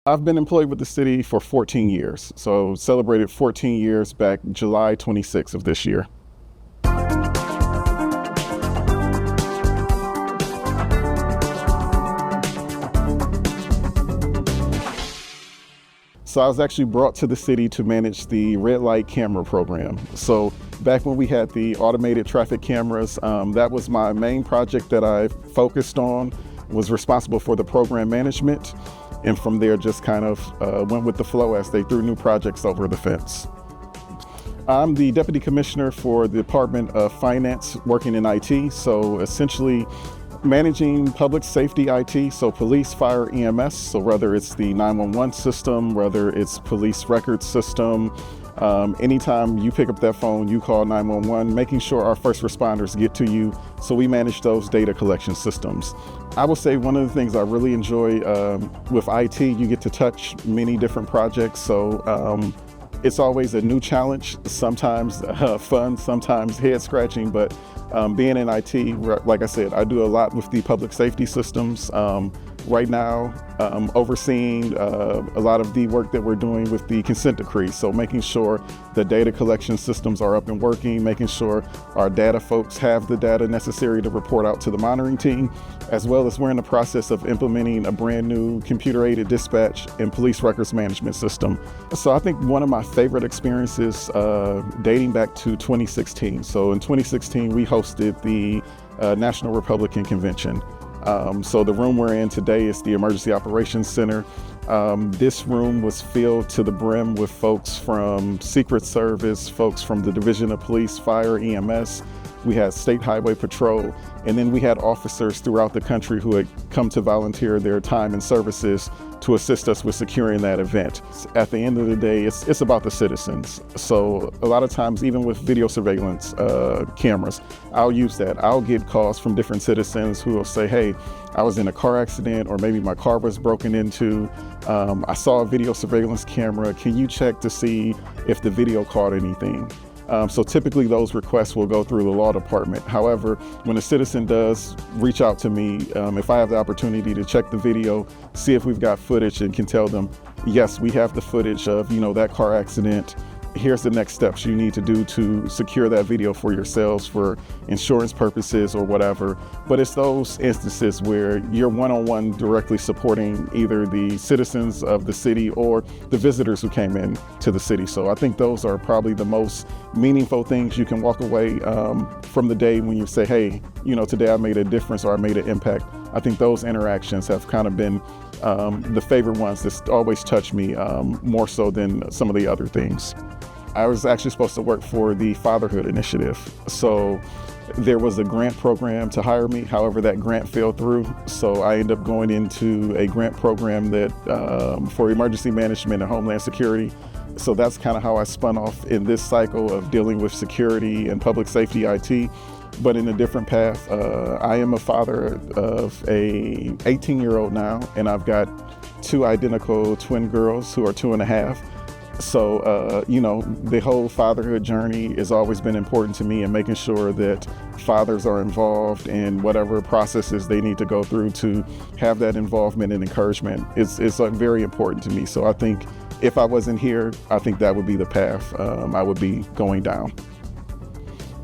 I've been employed with the city for 14 years, so celebrated 14 years back July 26th of this year. So I was actually brought to the city to manage the red light camera program. So back when we had the automated traffic cameras, that was my main project that I focused on, was responsible for the program management. And from there, just kind of went with the flow as they threw new projects over the fence. I'm the Deputy Commissioner for the Department of Finance working in IT. So essentially managing public safety IT, so police, fire, EMS. So whether it's the 911 system, whether it's police record system, anytime you pick up that phone, you call 911, making sure our first responders get to you. So we manage those data collection systems. I will say one of the things I really enjoy with IT, you get to touch many different projects. So it's always a new challenge, sometimes fun, sometimes head scratching, but being in IT, like I said, I do a lot with the public safety systems. Right now, overseeing a lot of the work that we're doing with the consent decree. So making sure the data collection systems are up and working, making sure our data folks have the data necessary to report out to the monitoring team, as well as we're in the process of implementing a brand new computer-aided dispatch and police records management system. So I think one of my favorite experiences dating back to 2016. So in 2016, we hosted the National Republican Convention. So the room we're in today is the Emergency Operations Center. This room was filled to the brim with folks from Secret Service, folks from the Division of Police, Fire, EMS. We had State Highway Patrol, and then we had officers throughout the country who had come to volunteer their time and services to assist us with securing that event. At the end of the day, it's about the citizens. So a lot of times, even with video surveillance cameras, I'll use that. I'll get calls from different citizens who will say, hey, I was in a car accident, or maybe my car was broken into. I saw a video surveillance camera. Can you check to see if the video caught anything? So typically those requests will go through the law department. However, when a citizen does reach out to me, if I have the opportunity to check the video, see if we've got footage, and can tell them, yes, we have the footage of, that car accident. Here's the next steps you need to do to secure that video for yourselves for insurance purposes or whatever. But it's those instances where you're one-on-one directly supporting either the citizens of the city or the visitors who came in to the city. So I think those are probably the most meaningful things you can walk away from the day when you say, hey, today I made a difference or I made an impact. I think those interactions have kind of been the favorite ones that always touch me more so than some of the other things. I was actually supposed to work for the Fatherhood Initiative. So there was a grant program to hire me. However, that grant fell through. So I ended up going into a grant program that for emergency management and homeland security. So that's kind of how I spun off in this cycle of dealing with security and public safety IT, but in a different path. I am a father of a 18-year-old now, and I've got two identical twin girls who are 2.5. So, the whole fatherhood journey has always been important to me, and making sure that fathers are involved in whatever processes they need to go through to have that involvement and encouragement is very important to me. So I think if I wasn't here, I think that would be the path I would be going down.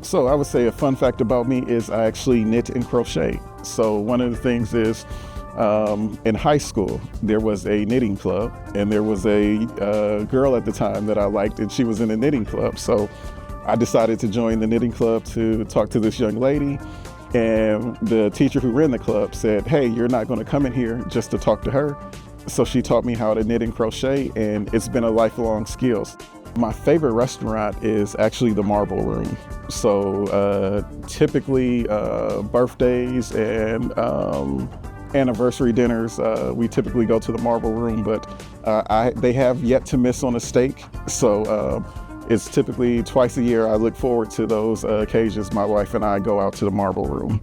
So I would say a fun fact about me is I actually knit and crochet. So one of the things is, in high school, there was a knitting club, and there was a girl at the time that I liked, and she was in a knitting club. So I decided to join the knitting club to talk to this young lady. And the teacher who ran the club said, hey, you're not going to come in here just to talk to her. So she taught me how to knit and crochet, and it's been a lifelong skill. My favorite restaurant is actually the Marble Room. So typically birthdays and anniversary dinners, we typically go to the Marble Room, but they have yet to miss on a steak. So it's typically twice a year. I look forward to those occasions. My wife and I go out to the Marble Room.